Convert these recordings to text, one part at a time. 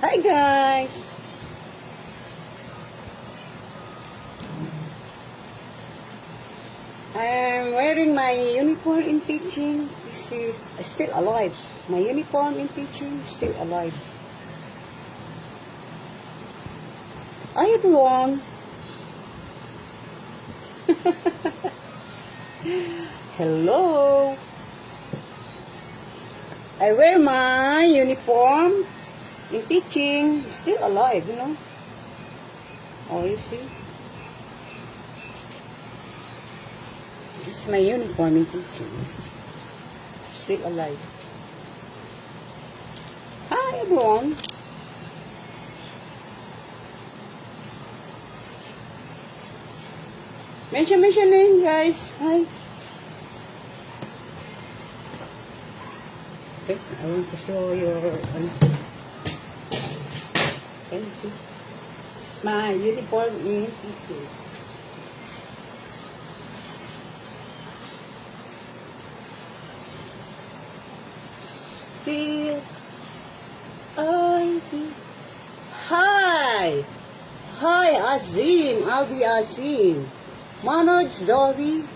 Hi guys! I'm wearing my uniform in teaching. This is still alive. My uniform in teaching still alive. Hi everyone! Hello! I wear my uniform in teaching, still alive, you know. Oh, you see? This is my uniform in teaching. Still alive. Hi, everyone. Mention name, guys. Hi. Okay, I want to show your... Can you see? This is my uniform in teaching. Still alive. Hi! Hi, Azim. Abi Azim. Manoj Dobi.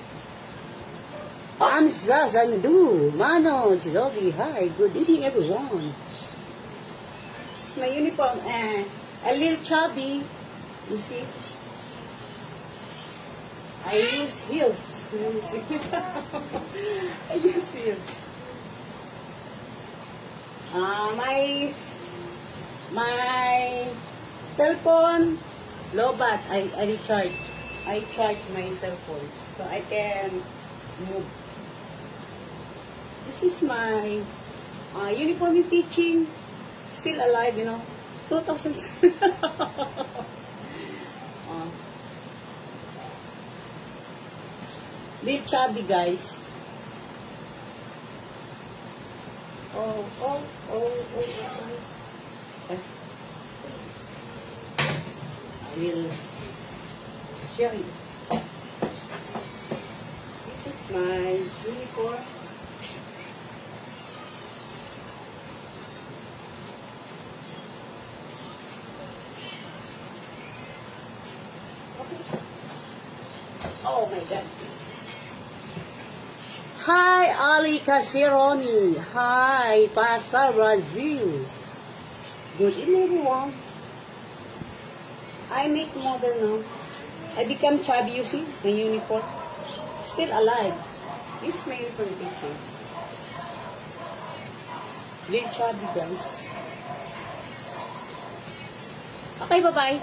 Amza Zandu. Manoj Dobi. Hi. Good evening, everyone. This is my uniform. A little chubby. You see? I use heels. You see? I use heels. My cell phone, low bat. I recharge. I charge my cell phone so I can move. This is my uniform in teaching. Still alive, you know. 2000. Little chubby, guys. Oh. I will show you. This is my uniform. Oh my God. Hi, Ali Casironi. Hi, Pastor Brazil. Good evening, everyone. I make model now. I become chubby, you see, my uniform. Still alive. This is my uniform picture. Little chubby, guys. Okay, bye-bye.